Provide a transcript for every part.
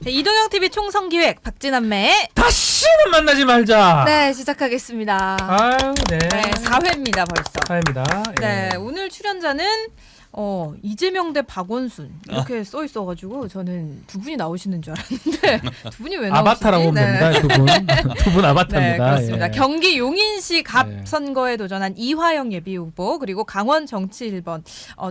네, 이동형 TV 총선 기획 박진남매의 다시는 만나지 말자. 네 시작하겠습니다. 아유, 네. 네 4회입니다 벌써. 사입니다. 네 오늘 출연자는 이재명 대 박원순 이렇게 써 있어가지고 저는 두 분이 나오시는 줄 알았는데 두 분이 왜 나오시지? 아바타라고 보면 됩니다. 두 분. 두 분 아바타입니다. 네 그렇습니다. 예. 경기 용인시 갑 네. 선거에 도전한 이화영 예비후보 그리고 강원 정치 1번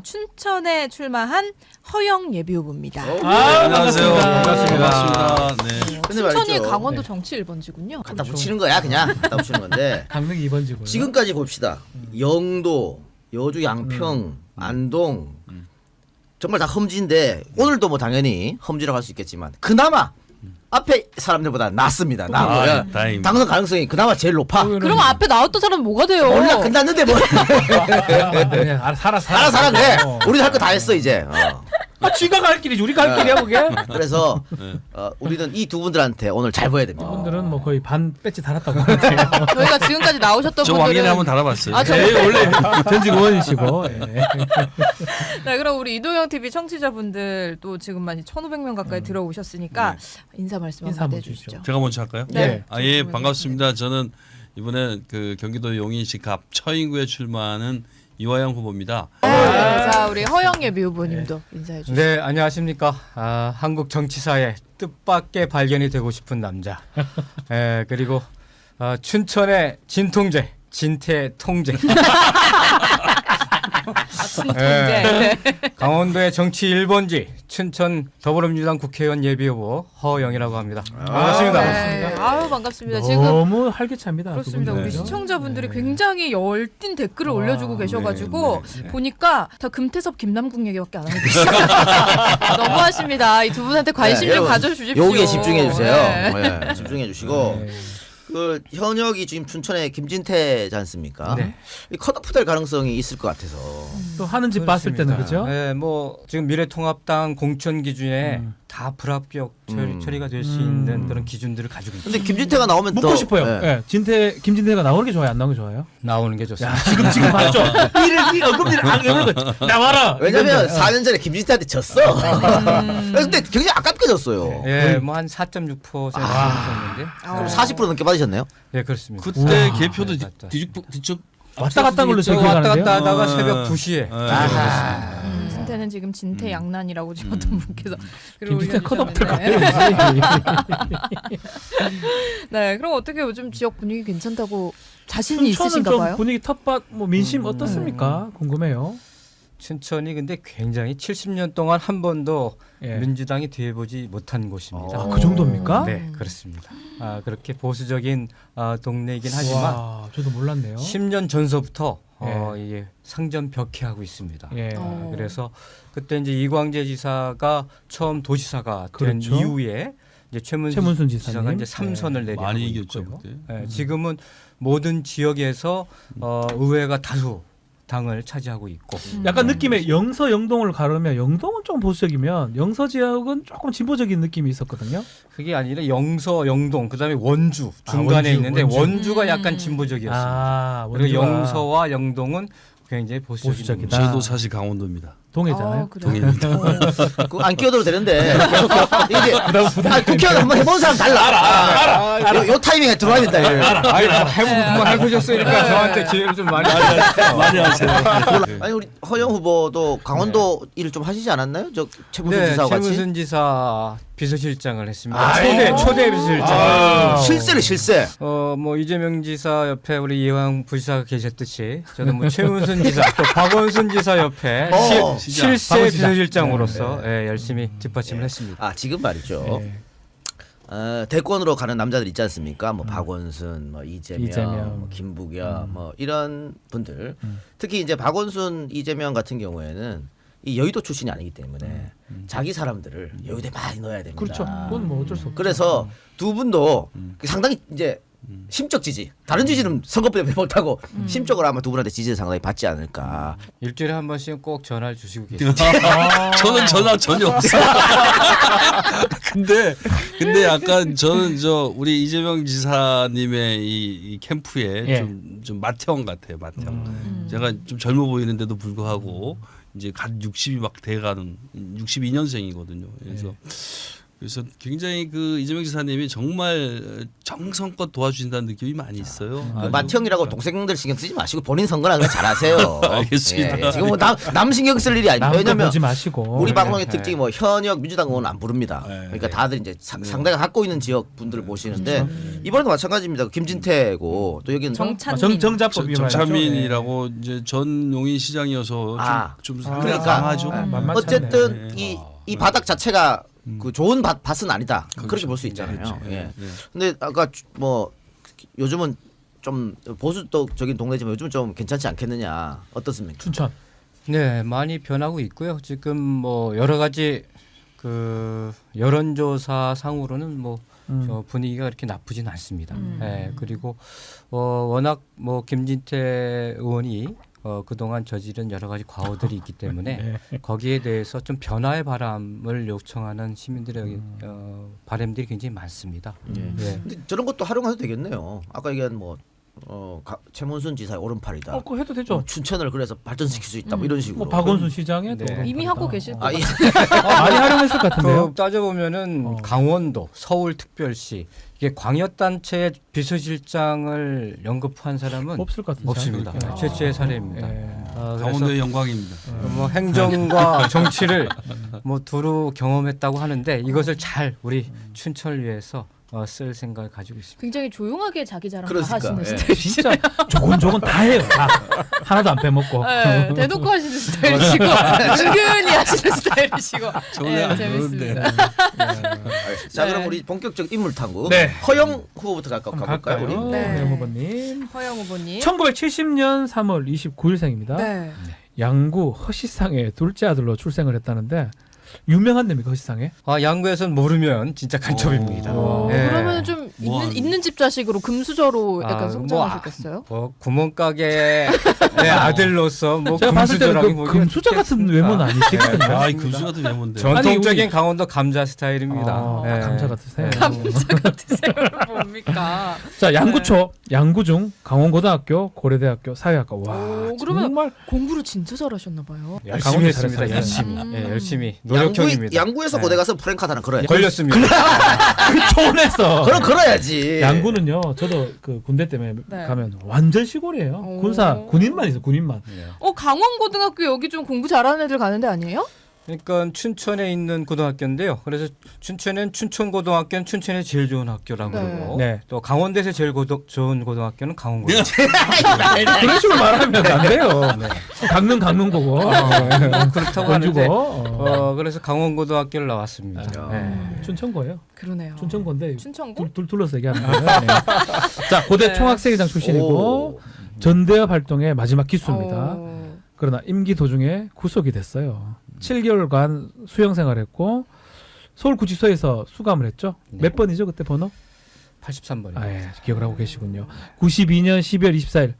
춘천에 출마한 허영 예비후보입니다. 안녕하세요. 반갑습니다. 반갑습니다. 네. 근데 춘천이 말이죠. 강원도 네. 정치 1번지군요. 갖다 붙이는 거야 그냥 갖다 붙이는 건데 강릉 2번지고요. 지금까지 봅시다. 영도, 여주 양평, 안동 정말 다 험지인데 오늘도 뭐 당연히 험지라고 할 수 있겠지만 그나마 앞에 사람들보다 낫습니다. 나고요. 다행입니다. 당선 가능성이 그나마 제일 높아. 그럼 앞에 나왔던 사람은 뭐가 돼요? 몰라 끝났는데 뭐 그냥 알아 살아 그래. 우리도 할 거 다 했어 이제. 쥐가 갈 길이지 우리 갈 길이야 그게. 그래서 우리는 이 두 분들한테 오늘 잘 보여야 됩니다. 분들은 뭐 거의 반 배지 달았다고 하는데요. 저희가 지금까지 나오셨던 저 분들은 왕년에 한번 달아봤어요. 아, 네, 원래 전직 의원이시고. 예. 네, 그럼 우리 이동형 TV 청취자분들 또 지금 많이 1,500명 가까이 들어오셨으니까 인사 말씀 인사 한번 한번 해주시죠. 제가 먼저 할까요? 네. 예, 반갑습니다. 저는 이번에 그 경기도 용인시 갑 처인구에 출마하는 이화영 후보입니다. 자, 우리 허영 예비 후보님도 인사해 주시죠. 네, 안녕하십니까. 한국 정치사에 뜻밖의 발견이 되고 싶은 남자. 그리고 춘천의 진통제, 진태통제. 네. 강원도의 정치 1번지, 춘천 더불어민주당 국회의원 예비후보 허영이라고 합니다. 반갑습니다. 네. 아유 반갑습니다. 지금 너무 활기차입니다. 그렇습니다. 두 우리 분들은요. 시청자분들이 네. 굉장히 열띤 댓글을 와, 올려주고 계셔가지고 네, 보니까 다 금태섭 김남국 얘기밖에 안 하고 계시죠. 너무하십니다. 이 두 분한테 관심 좀 여러분, 가져주십시오. 여기에 집중해 주세요. 네. 네, 집중해 주시고 네. 그 현역이 지금 춘천에 김진태지 않습니까? 네. 이 컷오프 될 가능성이 있을 것 같아서. 또 하는 집 봤을 때는 그죠? 네, 뭐 지금 미래통합당 공천 기준에 다 불합격 처리가 될 수 있는 그런 기준들을 가지고 있죠. 근데 김진태가 나오면 묻고 더 싶어요. 네. 김진태가 나오는 게 좋아요, 안 나오는 게 좋아요? 나오는 게 좋습니다. 지금 봤죠? 이 언급들 안 이런 거 나와라. 왜냐면 4년 전에 김진태한테 졌어. 근데 굉장히 아깝게 졌어요. 예, 뭐 한 4.6% 정도였는데. 그럼 40% 넘게 받으셨네요? 예, 그렇습니다. 그때 우와. 개표도 맞다. 뒤쪽 왔다 갔다 걸로 제 왔다 기억하는데요. 갔다 하다가 새벽 2시에. 진태는 지금 진태 양난이라고 지금 어떤 분께서 글을 김진태 컷오프 올려주셨는데. 같아요. 네, 그럼 어떻게 요즘 지역 분위기 괜찮다고 자신이 춘천은 있으신가 좀 봐요? 분위기 텃밭 뭐 민심 어떻습니까? 궁금해요. 춘천이 근데 굉장히 70년 동안 한 번도 예. 민주당이 돼보지 못한 곳입니다. 아, 그 정도입니까? 네, 그렇습니다. 그렇게 보수적인 동네이긴 하지만 와, 저도 몰랐네요. 10년 전서부터 예. 이게 상전벽해하고 있습니다. 예. 그래서 그때 이제 이광재 지사가 처음 도지사가 된 그렇죠. 이후에 이제 최문순 지사가 지사님. 이제 3선을 내리고 많이 이겼죠 있고요. 그때. 예, 지금은 모든 지역에서 의회가 다수 당을 차지하고 있고 약간 느낌에 영서 영동을 가르면 영동은 좀 보수적이면 영서 지역은 조금 진보적인 느낌이 있었거든요. 그게 아니라 영서, 영동, 그다음에 원주 중간에 원주, 있는데 원주. 원주가 약간 진보적이었습니다. 그리고 영서와 영동은 굉장히 보수적이다. 보수적이다. 저도 사실 강원도입니다. 동해잖아요. 그래요? 안 끼어들어도 되는데. 이게 국회의원 한번 해본 사람 달라. 요 타이밍에 들어와야 된다. 한번 해보셨으니까 저한테 기회를 좀 많이 많이 하세요. 아니 우리 허영 후보도 강원도 일을 좀 하시지 않았나요? 저 최문순 네, 지사와 같이. 최문순 지사 비서실장을 했습니다. 아이고. 초대 비서실장. 실세를 실세. 뭐 이재명 지사 옆에 우리 이황 부지사가 계셨듯이 저도 뭐 최문순 지사 또 박원순 지사 옆에 실세 박원 시장. 비서실장으로서 예, 열심히 뒷받침을 했습니다. 지금 말이죠. 예. 대권으로 가는 남자들 있지 않습니까? 뭐 박원순, 뭐 이재명, 뭐 김부겸, 뭐 이런 분들. 특히 이제 박원순, 이재명 같은 경우에는 이 여의도 출신이 아니기 때문에 자기 사람들을 여의도에 많이 넣어야 됩니다. 그렇죠. 그건 뭐 어쩔 수 없죠. 그래서 두 분도 상당히 이제 심적 지지. 다른 지지는 선거 때문에 못하고 심적으로 아마 두 분한테 지지를 상당히 받지 않을까. 일주일에 한 번씩 꼭 전화를 주시고 계세요. 저는 전화 전혀 없어요. 근데 약간 저는 우리 이재명 지사님의 이 캠프에 예. 좀 마태형 같아요. 마태형. 제가 좀 젊어 보이는데도 불구하고 이제 갓 60이 막 돼가는 62년생이거든요. 그래서 그래서 굉장히 그 이재명 지사님이 정말 정성껏 도와주신다는 느낌이 많이 있어요. 그 아주. 맏형이라고 동생들 신경 쓰지 마시고 본인 선거나 그냥 잘하세요. 알겠습니다. 예, 지금 뭐 남 신경 쓸 일이 아니에요. 남도 왜냐면 보지 마시고 우리 방송의 네. 특징이 뭐 현역 민주당 의원 안 부릅니다. 네. 그러니까 다들 이제 상대가 갖고 있는 지역 분들을 모시는데 이번에도 마찬가지입니다. 김진태고 또 여기는 정찬민. 정자법이 정찬민이라고 이제 전 용인시장이어서 아. 좀 그러니까. 강하죠. 만만치 어쨌든 네. 이 바닥 자체가 그 좋은 밭은 아니다. 그렇게 볼 수 있잖아요. 그렇죠. 예. 네. 근데 아까 뭐 요즘은 좀 보수적인 동네지만 요즘 좀 괜찮지 않겠느냐 어떻습니까? 춘천. 네, 많이 변하고 있고요. 지금 뭐 여러 가지 그 여론조사 상으로는 뭐 분위기가 그렇게 나쁘진 않습니다. 네, 그리고 워낙 뭐 김진태 의원이 그동안 저지른 여러 가지 과오들이 있기 때문에 거기에 대해서 좀 변화의 바람을 요청하는 시민들의 바람들이 굉장히 많습니다. 예. 예. 근데 저런 것도 활용해도 되겠네요. 아까 얘기한 뭐 최문순 지사의 오른팔이다. 그거 해도 되죠. 춘천을 그래서 발전시킬 수 있다. 뭐 이런 식으로. 뭐 박원순 시장에 또 네. 그런 이미 거다. 하고 계실 것 아, 예. 많이 활용했을 것 같은데요. 그 따져보면은 강원도, 서울특별시 이게 광역단체 비서실장을 연급한 사람은 없을 것 같은데. 없습니다. 예. 최초의 사례입니다. 예. 그래서 강원도의 영광입니다. 뭐 행정과 정치를 뭐 두루 경험했다고 하는데 이것을 잘 우리 춘천을 위해서 쓸 생각을 가지고 있습니다. 굉장히 조용하게 자기 자랑 다 그러니까, 하시는 예. 스타일이시죠. 진짜 조곤조곤 다 해요. 다. 하나도 안 빼먹고. 네, 대놓고 하시는 스타일이시고 은근히 하시는 스타일이시고 저는 안 재밌습니다. 자 네. 그럼 우리 본격적 인물 탐구. 네. 허영 후보부터 한번 가볼까요? 갈까요? 우리? 네. 허영 후보님. 허영 후보님. 1970년 3월 29일생입니다. 네. 양구 허시상의 둘째 아들로 출생을 했다는데 유명한 데입니까 허시상에? 양구에서는 모르면 진짜 간첩입니다. 예. 그러면 좀 뭐 있는 집 자식으로 금수저로 약간 아, 성장하셨겠어요? 뭐 구멍가게 아들로서 뭐 제가 봤을 때는 금수저라고 그 보기가 금수저 같은 쉽겠습니까? 외모는 아니시거든요. 아, 이 금수 같은 외모인데. 전통적인 아니, 강원도 감자 스타일입니다. 아, 예. 감자 같으세요. 감자 같으세요? 뭡니까? 자 양구초, 양구중, 강원고등학교, 고려대학교, 사회학과. 와 오, 그러면 정말 공부를 진짜 잘하셨나 봐요. 열심히 강원도 했습니다. 잘했어요. 열심히. 예, 열심히 노력형입니다. 양구에서 네. 고대 가서 프랭카드 하나 걸어야 돼. 걸렸습니다. 그 촌에서. 그럼 걸어야지. 양구는요. 저도 그 군대 때문에 네. 가면 완전 시골이에요. 오. 군인만 있어 군인만. 강원고등학교 여기 좀 공부 잘하는 애들 가는 데 아니에요? 그러니까 춘천에 있는 고등학교인데요. 그래서 춘천엔 춘천고등학교는 춘천에 제일 좋은 학교라고 네. 그러고 네. 또 강원도에서 제일 좋은 고등학교는 강원고등학교. 그런 식으로 말하면 안 돼요. 네. 강릉 거고. 그렇다고 하는데 건주고. 그래서 강원고등학교를 나왔습니다. 네. 춘천고예요. 그러네요. 춘천고인데 춘천고? 둘러서 얘기하는 거예요. 네. 자 고대 네. 총학생회장 출신이고 전대협 활동의 마지막 기수입니다. 어, 그러나 임기 도중에 구속이 됐어요. 7개월간 수영 생활했고 서울구치소에서 수감을 했죠. 네. 몇 번이죠 그때 번호? 83번이요. 아, 예, 기억을 하고 계시군요. 92년 12월 24일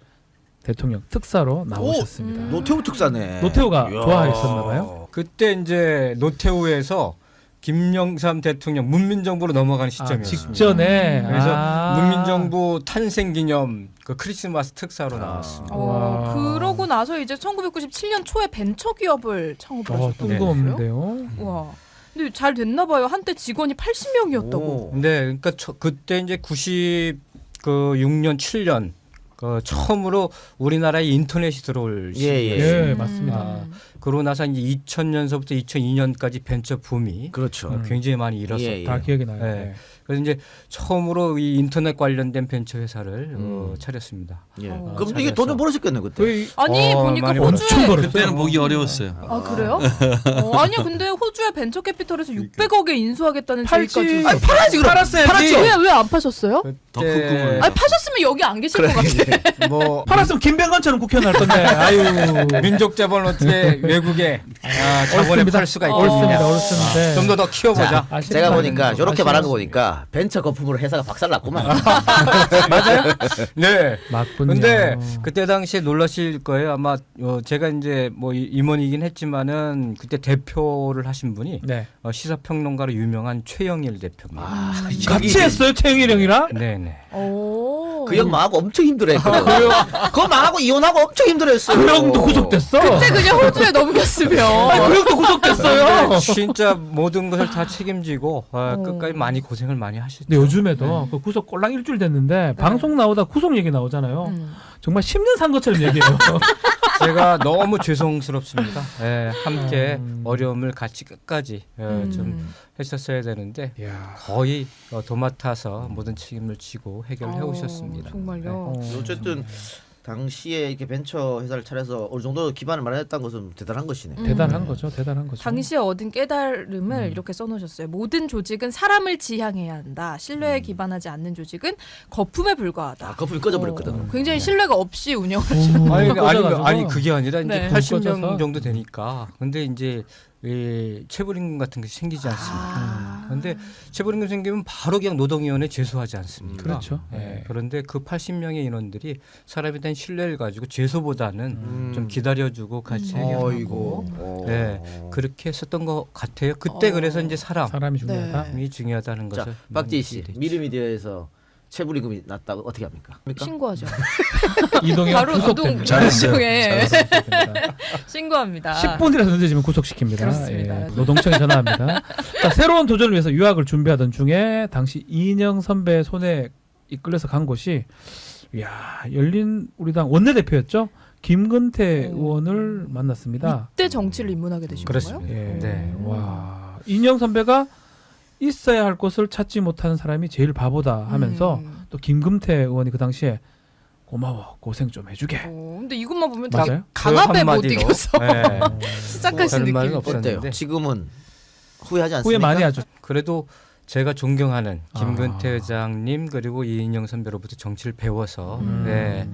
대통령 특사로 나오셨습니다. 노태우 특사네. 노태우가 이야. 좋아했었나 봐요. 그때 이제 노태우에서 김영삼 대통령 문민정부로 넘어가는 시점이었습니다. 직전에 그래서 문민정부 탄생기념 그 크리스마스 특사로 나왔습니다. 와. 그러고 나서 이제 1997년 초에 벤처기업을 창업하셨다고 뜬금없는데요. 와. 근데 잘 됐나 봐요. 한때 직원이 80명이었다고. 네, 그러니까 그때 이제 96년 7년 그 처음으로 우리나라에 인터넷이 들어올 예, 시기였어요. 예, 맞습니다. 아, 그러고 나서 이제 2000년서부터 2002년까지 벤처 붐이 그렇죠. 굉장히 많이 일었었고 예, 예. 다 기억이 나요. 네. 네. 그래서 이제 처음으로 이 인터넷 관련된 벤처 회사를 차렸습니다. 예. 어, 그럼 이게 돈좀 벌으셨겠네 그때. 거의 아니 보니까 많이 호주에 엄청 벌었어요. 그때는 보기 어려웠어요. 아 그래요? 아니요 근데 호주의 벤처캐피털에서 600억에 인수하겠다는 팔지. 제의까지 아니 팔아야지 그럼. 팔았어야지. 왜 안 파셨어요? 더 큰 꿈을. 아니 파셨으면 여기 안 계실 것 같아. 뭐 팔았으면 김병관처럼 국회의원 할 건데. 아유. 민족재벌 어떻게 외국에 자본에 팔 수가 있겠느냐. 옳습니다. 좀 더 키워보자. 제가 보니까 아시는 이렇게 분은 말한 거 보니까 벤처 거품으로 회사가 박살났구만. 맞아요? 네. 맞군요. 근데 그때 당시에 놀라실 거예요. 아마 제가 이제 뭐 임원이긴 했지만은 그때 대표를 하신 분이 네. 시사평론가로 유명한 최영일 대표입니다. 같이 했어요 최영일 형이랑? 네네. 오. 그 형 망하고 엄청 힘들어했거든. 그거 망하고 이혼하고 엄청 힘들어했어요. 그 형도 구속됐어. 그때 그냥 호주에 넘겼으면. 그 형도 구속됐어요. 네, 진짜 모든 것을 다 책임지고 끝까지 많이 고생을 많이 하셨죠. 근데 요즘에도 그 구속 꼴랑 일주일 됐는데 방송 나오다 구속 얘기 나오잖아요. 정말 10년 산 것처럼 얘기해요. 제가 너무 죄송스럽습니다. 예, 함께 어려움을 같이 끝까지 좀 했었어야 되는데 이야. 거의 도맡아서 모든 책임을 지고 해결해 오셨습니다. 정말요. 어쨌든 당시에 이렇게 벤처 회사를 차려서 어느 정도 기반을 마련했다는 것은 대단한 것이네. 대단한 거죠. 대단한 거죠. 당시에 얻은 깨달음을 이렇게 써놓으셨어요. 모든 조직은 사람을 지향해야 한다. 신뢰에 기반하지 않는 조직은 거품에 불과하다. 거품이 꺼져버렸거든. 굉장히 신뢰가 없이 운영을 하셨어요. 아니 그게 아니라 이제 네. 80명 꺼져서. 정도 되니까 근데 이제 체불임금 같은 것이 생기지 않습니까? 그런데 체불임금 생기면 바로 그냥 노동위원회 제소하지 않습니까? 그렇죠. 예, 그런데 그 80명의 인원들이 사람에 대한 신뢰를 가지고 제소보다는 좀 기다려주고 같이 해결하고 예, 그렇게 했었던 것 같아요. 그때 그래서 이제 사람이 중요하다. 사람이 중요하다는 자, 것을 박지희 씨, 많이 미르미디어에서 체불임금이 났다고 어떻게 합니까? 신고하죠. 이동형 바로 구속됩니다. 잘했어요. 노동청에 신고합니다. 10분이라도 늦어지면 구속시킵니다. 그렇습니다. 예, 노동청에 전화합니다. 자, 새로운 도전을 위해서 유학을 준비하던 중에 당시 이인영 선배의 손에 이끌려서 간 곳이 열린 우리당 원내대표였죠. 김근태 의원을 만났습니다. 이때 정치를 입문하게 되신 그렇습니다. 거예요? 예. 네. 와, 이인영 선배가 있어야 할 곳을 찾지 못하는 사람이 제일 바보다 하면서 또 김금태 의원이 그 당시에 고마워 고생 좀 해주게. 근데 이것만 보면 맞아요? 다 강압에 못 한마디로. 이겨서 예. 시작하신 다른 말은 느낌이 없었는데. 어때요? 지금은 후회하지 않습니까? 후회 많이 하죠. 그래도 제가 존경하는 김근태 아. 의장님 그리고 이인영 선배로부터 정치를 배워서 네,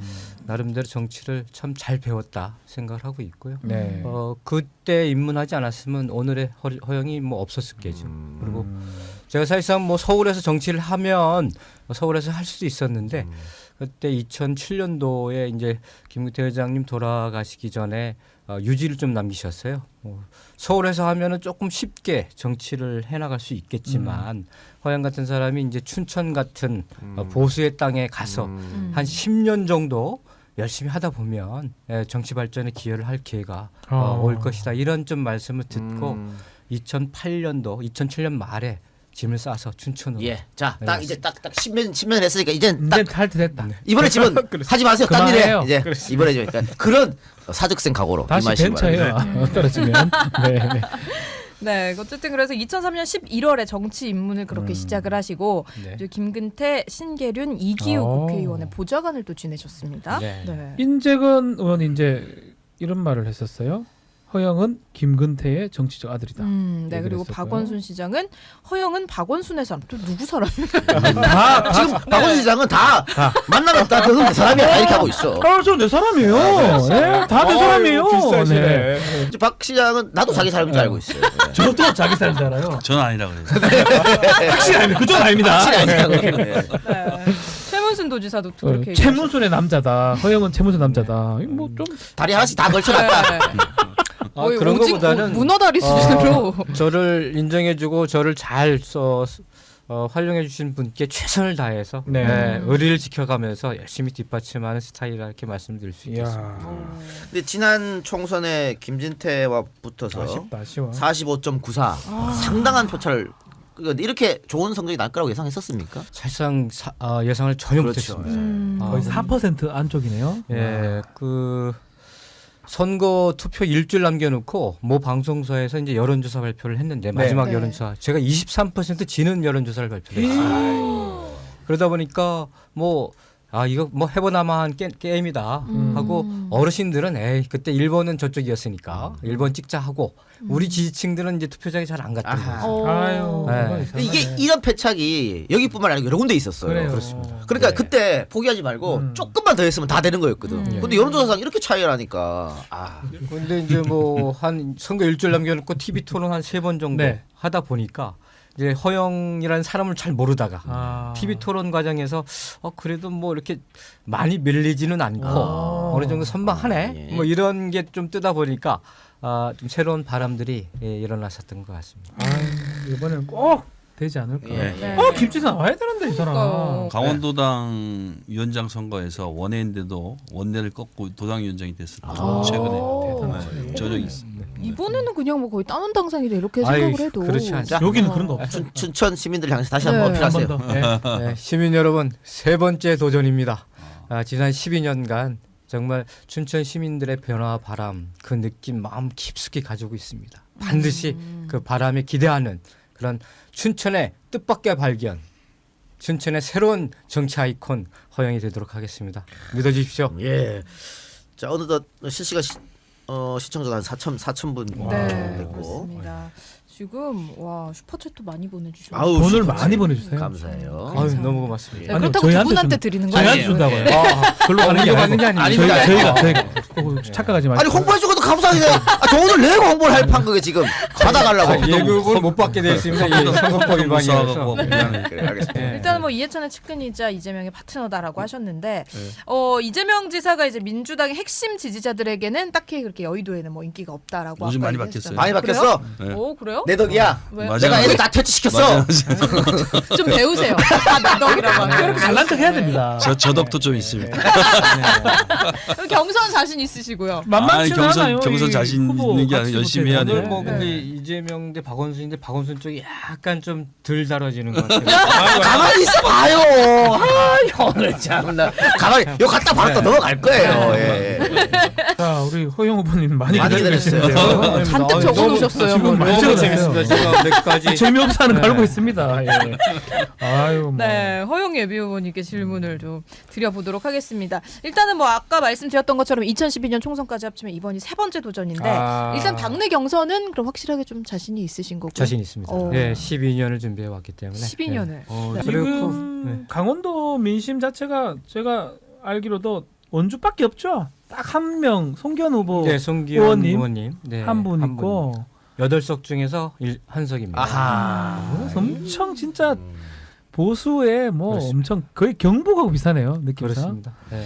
나름대로 정치를 참 잘 배웠다 생각을 하고 있고요. 네. 그때 입문하지 않았으면 오늘의 허영이 뭐 없었을 게죠. 그리고 제가 사실상 뭐 서울에서 정치를 하면 서울에서 할 수도 있었는데 그때 2007년도에 이제 김근태 의장님 돌아가시기 전에 유지를 좀 남기셨어요. 서울에서 하면은 조금 쉽게 정치를 해나갈 수 있겠지만 허영 같은 사람이 이제 춘천 같은 보수의 땅에 가서 한 10년 정도 열심히 하다 보면 정치 발전에 기여를 할 기회가 올 것이다. 이런 좀 말씀을 듣고 2007년 말에 짐을 싸서 춘천으로. 예. 자, 네, 딱 이제 딱 10년 했으니까 이젠 딱 이제 잘 됐다. 이번에 집은 하지 마세요. 딴 일에 그만해요. 이제 이번에 좀 그러니까 그런 사직생 각오로 다시 임하시기 바랍니다. 벤처예요. 떨어지면. 네. 네, 어쨌든 그래서 2003년 11월에 정치 입문을 그렇게 시작을 하시고 네. 이제 김근태, 신계륜, 이기우 오. 국회의원의 보좌관을 또 지내셨습니다. 네. 인재근 의원이 이제 이런 말을 했었어요. 허영은 김근태의 정치적 아들이다. 네, 얘기를 그리고 했었고요. 박원순 시장은 허영은 박원순의 사람. 또 누구 사람이에요? 지금 박원순 시장은 다 만나면 다 그 사람이야 다 이렇게 하고 있어. 저내 사람이에요. 네, 다 내 사람이에요. 네. 이제 박 시장은 나도 자기 사람인 줄 알고 있어요. 네. 저도 자기 사람인 줄 알아요. 저는 아니라 그래요. 확실히 아닙니다. 그쪽은 아닙니다. 확실히 아니라고. 네. 네. 최문순 도지사도 또 그렇게 최문순의 남자다. 허영은 최문순 남자다. 뭐 좀 다리 하나씩 다 걸쳐놨다. 네. 거의 그런 오직 것보다는 문어다리 수준으로 저를 인정해주고 저를 잘 활용해 주신 분께 최선을 다해서 네. 의리를 지켜가면서 열심히 뒷받침하는 스타일이라 이렇게 말씀드릴 수 있겠습니다. 이야. 근데 지난 총선에 김진태와 붙어서 아쉬워. 45.94 상당한 표차를 이렇게 좋은 성적이 날 거라고 예상했었습니까? 사실상 예상을 전혀 그렇죠. 못했습니다. 거의 4% 안쪽이네요. 예, 그 선거 투표 일주일 남겨놓고 모 방송사에서 이제 여론조사 발표를 했는데 마지막 네. 여론조사 제가 23% 지는 여론조사를 발표했어요. 그러다 보니까 이거 뭐 해보나마한 게임이다 하고 어르신들은 에이 그때 일본은 저쪽이었으니까 일본 찍자 하고 우리 지지층들은 이제 투표장에 잘 안 갔던 아하. 거죠. 아유. 네. 그거 이상하네. 이게 이런 패착이 여기뿐만 아니고 여러 군데 있었어요. 그래요. 그렇습니다. 그러니까 네. 그때 포기하지 말고 조금만 더 했으면 다 되는 거였거든. 근데 여론조사상 이렇게 차이가 나니까 근데 이제 뭐 한 선거 일주일 남겨놓고 TV 토론 한 3번 정도 네. 하다 보니까 이제 허영이라는 사람을 잘 모르다가 TV 토론 과정에서 그래도 뭐 이렇게 많이 밀리지는 않고 어느 정도 선방하네 예. 뭐 이런 게 좀 뜨다 보니까 좀 새로운 바람들이 일어났었던 것 같습니다. 이번에는 꼭 되지 않을까. 네. 김지사 나와야 되는데 이 사람. 그러니까요. 강원도당 위원장 선거에서 원내인데도 원내를 꺾고 도당위원장이 됐었거든요. 아. 최근에 저력이 있습니다. 이번에는 그냥 뭐 거의 따놓은 당상이다 이렇게 아이, 생각을 해도 그렇지 않죠. 자, 여기는 그런 거 없어. 춘천 시민들 향해서 다시 네. 한번 한 어필하세요. 번 더. 네. 네, 시민 여러분 세 번째 도전입니다. 지난 12년간 정말 춘천 시민들의 변화 바람 그 느낌 마음 깊숙이 가지고 있습니다. 반드시 그 바람에 기대하는 그런 춘천의 뜻밖의 발견, 춘천의 새로운 정치 아이콘 허영이 되도록 하겠습니다. 믿어주십시오. 예. 자 어느덧 실시간 시청자가 한 4천 분 네, 됐고. 그렇습니다. 지금 와 슈퍼챗도 많이 보내주셨어요. 아우, 돈을 슈퍼챗. 많이 보내주세요. 감사해요. 아유, 너무 고맙습니다. 네, 아니요, 그렇다고 두 저희한테 분한테 준- 드리는 거 저희한테 아니에요? 준다고요. 네. 별로 가는 게 받는 게 아니고. 아니에요. 저희가 착각하지 마시고. 아니 홍보해 주고도 감사하게 돈을 내고 홍보를 할 판국에 지금 받아가려고. 예금을 못 받게 되어 있습니다. 이 선거법 위반이라서. 무사하고 그냥 그래, 알겠습니다. 네. 일단 뭐 이해찬의 측근이자 이재명의 파트너다라고 하셨는데 이재명 지사가 이제 민주당의 핵심 지지자들에게는 딱히 그렇게 여의도에는 뭐 인기가 없다라고 요즘 아까 많이 얘기했어요. 바뀌었어요. 많이 바뀌었어. 네. 오 그래요? 내 덕이야. 왜? 맞아. 내가 애들 다 퇴치시켰어. 맞아요. 좀 배우세요. 다 매덕이라고 하는. 이렇게 잘난 척 해야 됩니다. 저 덕도 좀 있습니다. 경선 자신 있으시고요. 만만치 아니, 않아요. 경선 이 자신 후보 있는 게 같이 아니라 열심히 해야 못해도. 돼요. 뭐 네. 근데 이재명 대 박원순인데 박원순 쪽이 약간 좀 덜 다뤄지는 것 같아요. 가만히 있어 봐요. 아, 오늘 참나. 가만히 요 갖다 바로 또 넘어갈 거예요. 예. 자, 우리 허영 후보님 많이 많이 기다리시는데요. 기다렸어요. 잔뜩 아유, 적어놓으셨어요. 지금 뭘. 많이 너무 적어놨어요. 재밌습니다. 지금 몇 가지. 재미없어 하는 네. 갈고 있습니다. 예. 아유, 뭐. 네, 허용 예비 후보님께 질문을 좀 드려보도록 하겠습니다. 일단은 뭐 아까 말씀드렸던 것처럼 2012년 총선까지 합치면 이번이 세 번째 도전인데 일단 당내 경선은 그럼 확실하게 좀 자신이 있으신 거고. 자신 있습니다. 어. 네, 12년을 준비해 왔기 때문에. 12년을. 네. 지금 그리고, 네. 강원도 민심 자체가 제가 알기로도 원주밖에 없죠. 딱 한 명 송기현 후보 네, 송기현 의원님 의원님 네, 한 분 있고 8석 중에서 한 석입니다. 아하. 그래서 엄청 진짜 보수에 뭐 그렇습니다. 엄청 거의 경북하고 비슷하네요 느낌상. 그렇습니다. 네.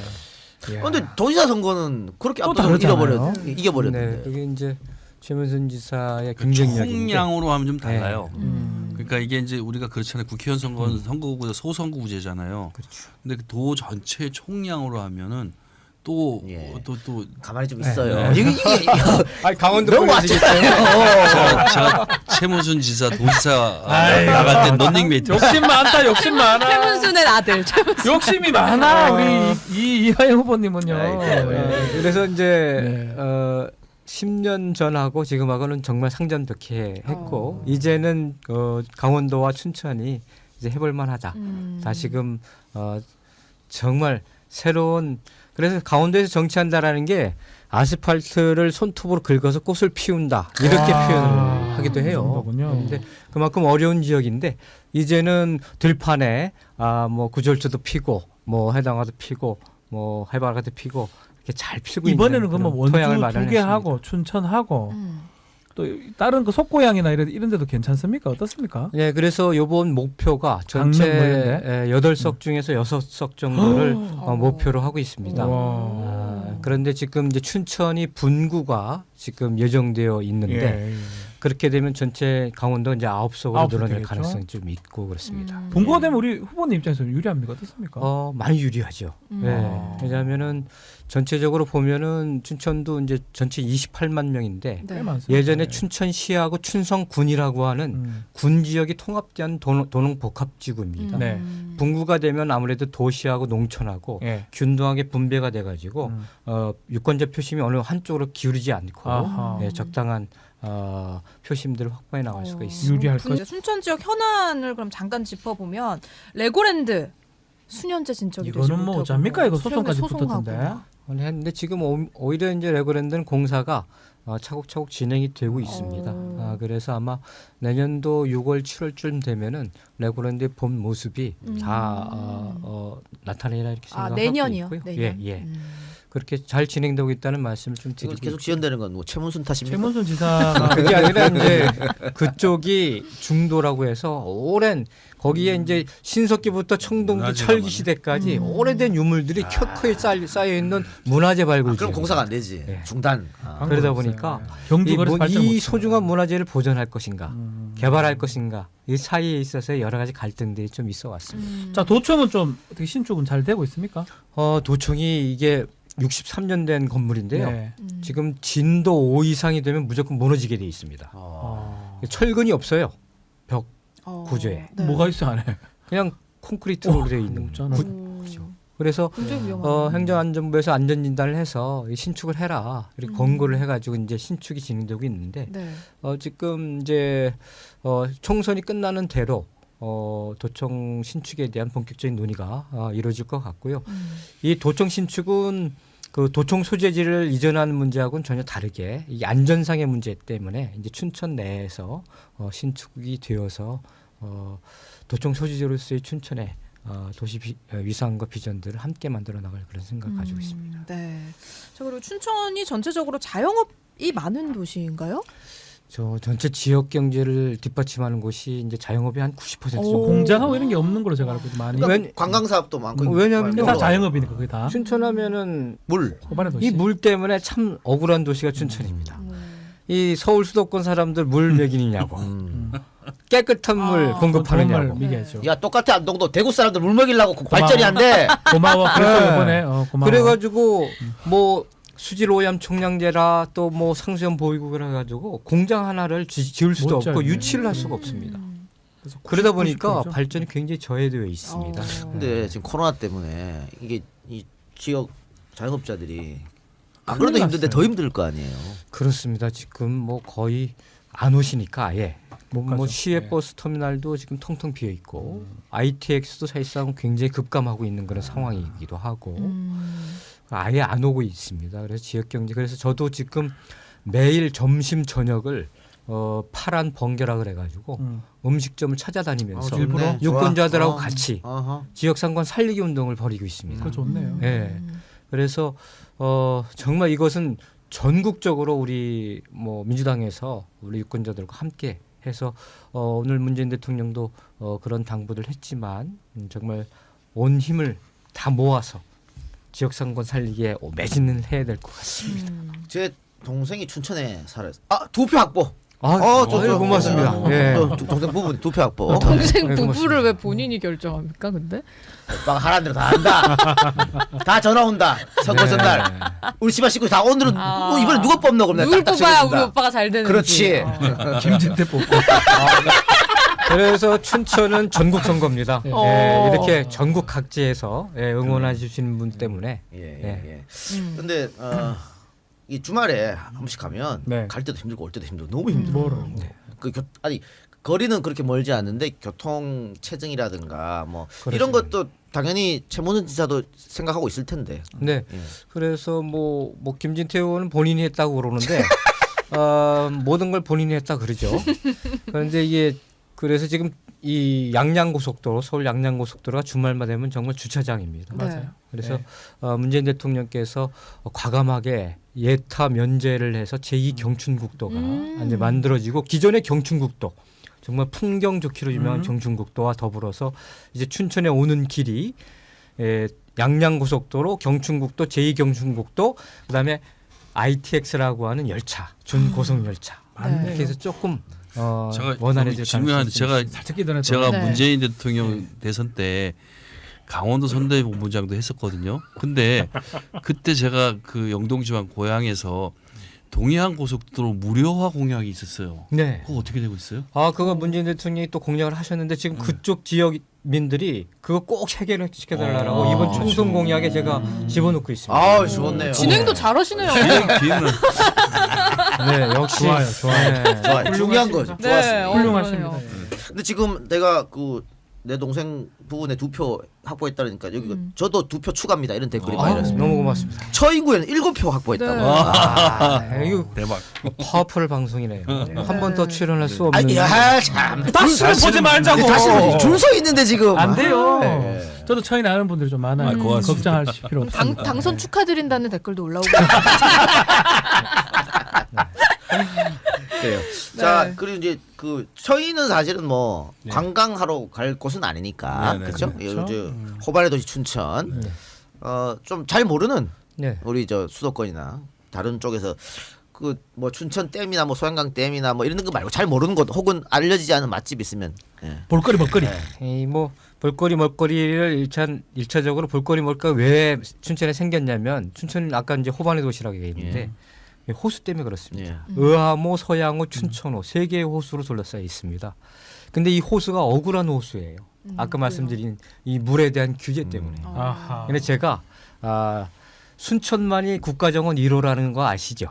이야. 근데 도지사 선거는 그렇게 또 압도적으로 다르잖아요. 네, 이겨버렸는데. 그게 이제 최문순 지사의 경쟁력인데. 총량으로 하면 좀 달라요. 음. 그러니까 이게 이제 우리가 그렇잖아요. 국회의원 선거는 선거구보다 소선거구제잖아요. 그렇죠. 근데 그 도 전체 총량으로 하면은 또 예. 또 가만히 좀 네. 있어요. 네. 이게 아니 강원도 너무 분이시기 때문에. 제가 최문순 지사 도지사 아이, 나갈 때 런닝메이트. 욕심 많다, 욕심 많아. 최문순의 아들. 최문순. 욕심이 많아 우리 이하영 후보님은요. 아이고, 네. 그래서 이제 네. 10년 전하고 지금하고는 정말 상전벽해했고 이제는 강원도와 춘천이 이제 해볼 만하다. 다시금 정말 새로운 그래서 강원도에서 정치한다라는 게 아스팔트를 손톱으로 긁어서 꽃을 피운다 이렇게 표현을 하기도 해요. 정도군요. 그런데 그만큼 어려운 지역인데 이제는 들판에 뭐 구절초도 피고 뭐 해당화도 피고 뭐 해바라기도 피고 이렇게 잘 피고 이번에는 있는 그러면 그런 토양을 원주 두 개 마련했습니다. 하고 춘천하고 음. 또 다른 그 속고양이나 이런 데도 괜찮습니까? 어떻습니까? 네, 그래서 이번 목표가 강릉 전체 뭐 이런데? 8석 중에서 6석 정도를 어. 목표로 하고 있습니다. 와. 그런데 지금 이제 춘천이 분구가 지금 예정되어 있는데 예. 그렇게 되면 전체 강원도 이제 9석으로 9석 늘어날 되겠죠? 가능성이 좀 있고 그렇습니다. 본거가 되면 우리 후보님 입장에서는 유리합니까? 어떻습니까? 많이 유리하죠. 음. 네. 왜냐하면은 전체적으로 보면은 춘천도 이제 전체 28만 명인데 네. 꽤 많습니다. 예전에 네. 춘천시하고 춘성군이라고 하는 군 지역이 통합된 도농복합지구입니다. 네. 분구가 되면 아무래도 도시하고 농촌하고 예. 균등하게 분배가 돼가지고 유권자 표심이 어느 한쪽으로 기울이지 않고 아하. 네, 적당한 표심들을 확보해 나갈 수가 있습니다. 유리할 분- 순천 지역 현안을 그럼 잠깐 짚어보면 레고랜드 수년째 진척이 되지 이거는 뭐 못하고 어쩝니까? 이거 수령에 소송까지 소송하고 붙었던데. 했는데 지금 오히려 이제 레고랜드는 공사가 차곡차곡 진행이 되고 있습니다. 오. 그래서 아마 내년도 6월 7월쯤 되면은 레고랜드의 본 모습이 다 나타내리라 이렇게 생각하고 내년이요? 있고요. 내년. 예. 그렇게 잘 진행되고 있다는 말씀을 좀 이거 드리고 계속 지연되는 건 뭐 최문순 탓입니까? 최문순 지사가 그게 아니라 이제 그쪽이 중도라고 해서 오랜 거기에 이제 신석기부터 청동기 문화재가 철기 많네. 시대까지 오래된 유물들이 켜켜이 쌓여 있는 문화재 발굴. 그럼 공사가 안 되지. 네. 중단. 그러다 보니까 경주 거리에서 이 발전을 이 못 소중한 문화재를 보존할 것인가 개발할 것인가 이 사이에 있어서 여러 가지 갈등들이 좀 있어 왔습니다. 자, 도청은 좀 어떻게 신축은 잘 되고 있습니까? 도청이 이게 63년 된 건물인데요. 네. 지금 진도 5 이상이 되면 무조건 무너지게 돼 있습니다. 철근이 없어요. 벽 구조에. 네. 뭐가 있어 안에? 그냥 콘크리트로 되어 있는 없잖아. 구조. 그래서 굉장히 위험한. 행정안전부에서 안전진단을 해서 신축을 해라 이렇게 권고를 해가지고 이제 신축이 진행되고 있는데 네. 지금 이제 총선이 끝나는 대로 도청 신축에 대한 본격적인 논의가 이루어질 것 같고요. 이 도청 신축은 그 도청 소재지를 이전하는 문제하고는 전혀 다르게 이 안전상의 문제 때문에 이제 춘천 내에서 신축이 되어서 도청 소재지로서의 춘천에 도시 위상과 비전들을 함께 만들어 나갈 그런 생각을 가지고 있습니다. 네. 자, 그리고 춘천이 전체적으로 자영업이 많은 도시인가요? 저 전체 지역 경제를 뒷받침하는 곳이 이제 자영업이 한 90% 정도. 공장하고 이런 게 없는 걸로 제가 알고 있는데 많이. 그러니까 관광 사업도 많고. 왜냐하면 다 자영업이니까 그게 다. 춘천하면은 물. 호반의 도시. 이 물 때문에 참 억울한 도시가 춘천입니다. 이 서울 수도권 사람들 물 먹이느냐고 깨끗한 물 공급하느냐고. 정말 미개죠. 야 똑같아 안동도 대구 사람들 물 먹이려고 발전이 안 돼. 고마워. 그래서 네. 이번에 고마워. 그래가지고 뭐 수질 오염 총량제라 또 뭐 상수염 보호구를 해가지고 공장 하나를 지을 수도 못 없고 지어요. 유치를 할 수가 없습니다. 그래서 그러다 보니까 90%죠. 발전이 굉장히 저해되어 있습니다. 근데 지금 코로나 때문에 이게 이 지역 자영업자들이 안 큰일 그래도 힘든데 났어요. 더 힘들 거 아니에요. 그렇습니다. 지금 뭐 거의 안 오시니까 아예 못 뭐 가죠. 시외 네. 버스 터미널도 지금 텅텅 비어 있고 ITX도 사실상 굉장히 급감하고 있는 그런 상황이기도 하고 아예 안 오고 있습니다. 그래서 지역 경제 그래서 저도 지금 매일 점심 저녁을 파란 번개라 그래가지고 음식점을 찾아다니면서 일부러? 유권자들하고 좋아. 같이 어허. 지역 상권 살리기 운동을 벌이고 있습니다. 그거 좋네요. 예. 그래서 정말 이것은 전국적으로 우리 뭐 민주당에서 우리 유권자들과 함께 해서 오늘 문재인 대통령도 그런 당부를 했지만 정말 온 힘을 다 모아서 지역 상권 살리기에 매진을 해야 될 것 같습니다. 제 동생이 춘천에 살아요. 두 표 확보. 고맙습니다. 예. 동생 부분 두 표 확보. 동생 네, 부부를 고맙습니다. 왜 본인이 결정합니까? 근데 오빠가 하라는 대로 다 한다. 다 전화 온다. 선거 전날. 우리 집안 식구 다 오늘은 이번에 누가 뽑나 그러면 누굴 딱딱 뽑아야 정해준다. 우리 오빠가 잘 되는지. 그렇지. 김진태 뽑고. 그래서 춘천은 전국 선거입니다. 네. 예, 이렇게 전국 각지에서 응원해 주시는 분 때문에 예. 근데 이 주말에 한 번씩 가면 네. 갈 때도 힘들고 올 때도 힘들고 너무 힘들어. 뭐를? 아니 거리는 그렇게 멀지 않는데 교통 체증이라든가 뭐 이런 그렇습니다. 것도 당연히 최문순 지사도 생각하고 있을 텐데. 네. 예. 그래서 뭐 김진태 의원은 본인이 했다고 그러는데 모든 걸 본인이 했다 그러죠. 그런데 이게 그래서 지금 이 양양고속도로 서울 양양고속도로가 주말만 되면 정말 주차장입니다. 맞아요. 그래서 문재인 대통령께서 과감하게 예타 면제를 해서 제2 경춘국도가 이제 만들어지고 기존의 경춘국도 정말 풍경 좋기로 유명한 경춘국도와 더불어서 이제 춘천에 오는 길이 양양고속도로, 경춘국도, 제2 경춘국도, 그다음에 ITX라고 하는 열차, 준고속 열차. 네. 이렇게 해서 조금 제가 원활해질 질문하는데 가능성이 제가 살짝 기다려. 제가 네. 문재인 대통령 대선 때 강원도 선대본부장도 했었거든요. 근데 그때 제가 그 영동지방 고향에서 동해안 고속도로 무료화 공약이 있었어요. 네. 그거 어떻게 되고 있어요? 그거 문재인 대통령이 또 공약을 하셨는데 지금 그쪽 지역민들이 그거 꼭 해결을 시켜달라고 이번 총선 공약에 제가 집어넣고 있습니다. 아 좋네요. 진행도 잘하시네요. 기획은 네, 역시 좋아요. 네. 좋아. 중요한 거죠. 네, 좋았습니다. 훌륭하십니다. 그러네요. 근데 지금 내가 내 동생 부분에 2표 확보했다니까 여기 저도 2표 추가입니다. 이런 댓글이 많이 났습니다. 너무 고맙습니다. 처인구에는 7표 확보했다고. 네. 이거 대박. 파워풀 방송이네요. 한 번 더 출연할 수 없는. 참. 다시는 보지 말자고. 다시 줄서 있는데 지금. 안 돼요. 네. 저도 처인 아는 분들이 좀 많아요. 고맙습니다. 걱정하실 필요 없습니다. 당선 축하드린다는 댓글도 올라오고. 그래요. 네. 자 그리고 이제 그 처인은 사실은 뭐 관광하러 갈 곳은 아니니까 네, 네, 그렇죠. 그렇죠. 호반의 도시 춘천. 좀 잘 모르는 네. 우리 저 수도권이나 다른 쪽에서 그 뭐 춘천 댐이나 뭐 소양강 댐이나 뭐 이런 거 말고 잘 모르는 곳 혹은 알려지지 않은 맛집 있으면 예. 볼거리 먹거리. 뭐 볼거리 먹거리를 일차적으로 볼거리 먹거리가 왜 춘천에 생겼냐면 춘천은 아까 이제 호반의 도시라고 얘기했는데 호수 때문에 그렇습니다. 의암호, 서양호, 춘천호 세 개의 호수로 둘러싸여 있습니다. 근데 이 호수가 억울한 호수예요. 아까 말씀드린 이 물에 대한 규제 때문에. 아하. 근데 제가 순천만이 국가정원 1호라는 거 아시죠?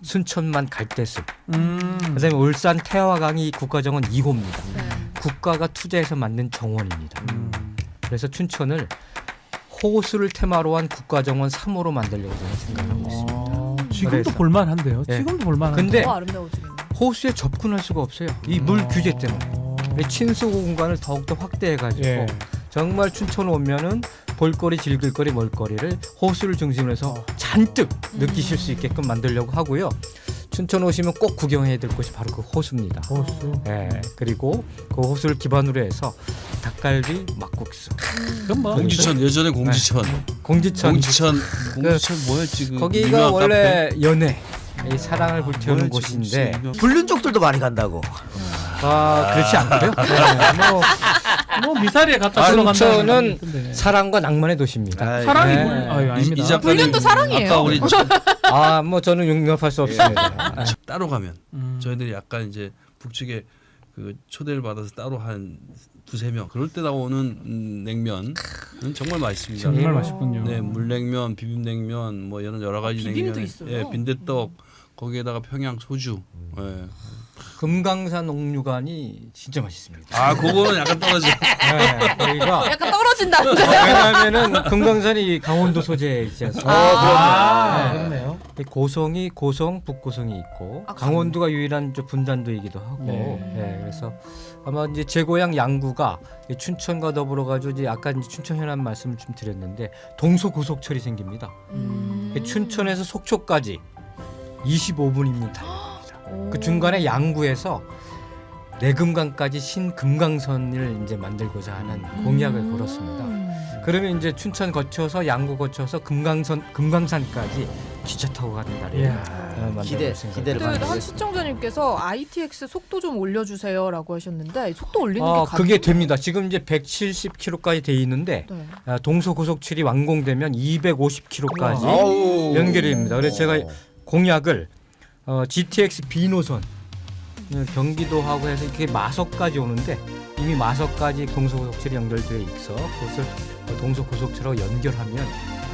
순천만 갈대숲. 그다음에 울산 태화강이 국가정원 2호입니다. 네. 국가가 투자해서 만든 정원입니다. 그래서 춘천을 호수를 테마로 한 국가정원 3호로 만들려고 저는 생각하고 있습니다. 지금도 그래서. 볼만한데요. 네. 지금도 볼만한데. 근데 더 아름다워지겠네. 호수에 접근할 수가 없어요. 이 물 규제 때문에. 친수 공간을 더욱더 확대해가지고 예. 정말 춘천 오면은 볼거리, 즐길거리, 먹거리를 호수를 중심으로 해서 잔뜩 느끼실 수 있게끔 만들려고 하고요. 춘천 오시면 꼭 구경해야 될 곳이 바로 그 호수입니다. 호수. 예, 그리고 그 호수를 기반으로 해서 닭갈비, 막국수, 그럼 뭐 공지천 예전에 공지천 공지천 뭐였지 그 거기가 유명한 원래 연애, 이 사랑을 불태우는 뭐였지, 곳인데 진짜 유명- 불륜족들도 많이 간다고. 그렇지 않고요. 뭐 미사리에 갖다 들어간다. 춘천은 사랑과 낭만의 도시입니다. 아이, 사랑이 네. 아닙니다. 이 작가님 불륜도 사랑이에요. 아까 우리 뭐 저는 용납할 수 없습니다. 따로 가면 저희들이 약간 이제 북측에 그 초대를 받아서 따로 한 두세 명 그럴 때 나오는 냉면은 정말 맛있습니다. 정말 맛있군요. 네, 물냉면, 비빔냉면 뭐 이런 여러 가지 비빔도 냉면, 있어요? 예, 빈대떡 거기에다가 평양 소주. 예. 금강산 옥류관이 진짜 맛있습니다. 아, 그거는 약간 떨어져. 네, 저희가 약간 떨어진다. 왜냐하면은 금강산이 강원도 소재에 있지 않습니까? 그렇네요. 고성이 고성, 북고성이 있고 아, 강원도가 유일한 저 분단도이기도 하고 네. 그래서 아마 이제 제 고향 양구가 이 춘천과 더불어 가지고 이제 아까 이제 춘천 현안 말씀을 좀 드렸는데 동서고속철이 생깁니다. 춘천에서 속초까지 25분이면 달립니다. 그 중간에 양구에서 내금강까지 신금강선을 이제 만들고자 하는 공약을 걸었습니다. 그러면 이제 춘천 거쳐서 양구 거쳐서 금강산까지 기차 타고 가는 날이에요. 이야, 기대를 근데 많이 한 하고 시청자님께서 ITX 속도 좀 올려주세요라고 하셨는데 속도 올리는 게 그게 가능해요? 됩니다. 지금 이제 170km까지 돼 있는데 네. 동서고속철이 완공되면 250km까지 아우. 연결이 됩니다. 그래서 제가 공약을 GTX B 노선 경기도하고 해서 이렇게 마석까지 오는데 이미 마석까지 동서고속철이 연결되어 있어 그것을 동서고속철하고 연결하면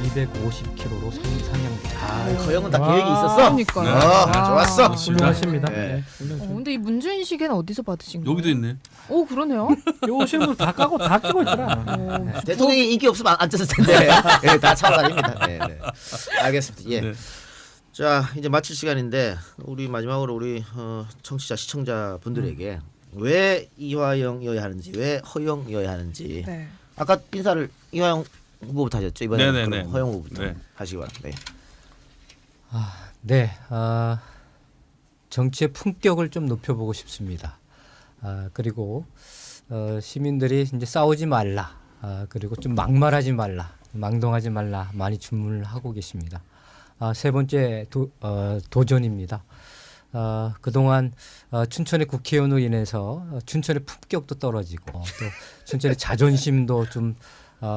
250km로 상향됩니다. 그 형은 다 와. 계획이 있었어. 그러니까요. 좋았어. 훌륭하십니다. 네. 네, 훌륭하십니다. 근데 이 문재인 시계는 어디서 받으신 거예요? 여기도 있네. 오 그러네요. 요 오시는 분 다 까고 다 끼고 있더라. 대통령이 인기 없으면 안 쪘을 텐데. 네, 다 차고 다닙니다. 네, 네. 알겠습니다. 예. 네. 자 이제 마칠 시간인데 우리 마지막으로 우리 청취자 시청자 분들에게 왜 이화영이어야 하는지 왜 허영이어야 하는지 네. 아까 인사를 이화영 후보부터 하셨죠 이번에 네네네. 허영 후보부터 네. 하시기 바랍니다. 네, 정치의 품격을 좀 높여보고 싶습니다. 그리고 시민들이 이제 싸우지 말라, 그리고 좀 막말하지 말라, 망동하지 말라 많이 주문을 하고 계십니다. 세 번째 도전입니다. 그동안 춘천의 국회의원으로 인해서 춘천의 품격도 떨어지고 또 춘천의 자존심도 좀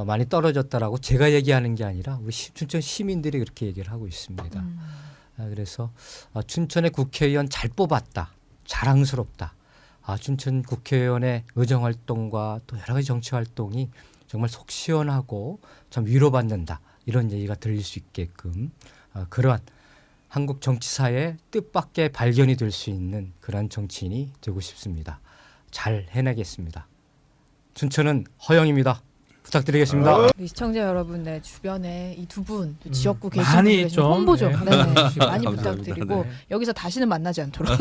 많이 떨어졌다라고 제가 얘기하는 게 아니라 우리 춘천 시민들이 그렇게 얘기를 하고 있습니다. 그래서 춘천의 국회의원 잘 뽑았다, 자랑스럽다. 춘천 국회의원의 의정활동과 또 여러 가지 정치활동이 정말 속 시원하고 참 위로받는다. 이런 얘기가 들릴 수 있게끔 그러한 한국 정치사의 뜻밖의 발견이 될 수 있는 그런 정치인이 되고 싶습니다. 잘 해내겠습니다. 춘천은 허영입니다. 부탁드리겠습니다. 우리 시청자 여러분, 네, 주변에 이 두 분 지역구 많이 계신 분들 계시면 좀, 홍보 좀 네. 네, 많이 감사합니다. 부탁드리고 네. 여기서 다시는 만나지 않도록.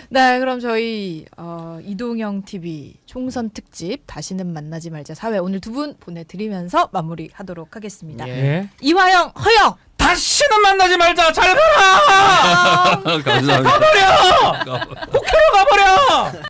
네, 그럼 저희 이동영 TV 총선 특집 다시는 만나지 말자 4회 오늘 두 분 보내드리면서 마무리하도록 하겠습니다. 예. 이화영, 허영. 다시는 만나지 말자. 잘 가라. 감사합니다. 가버려. 국회로 가버려.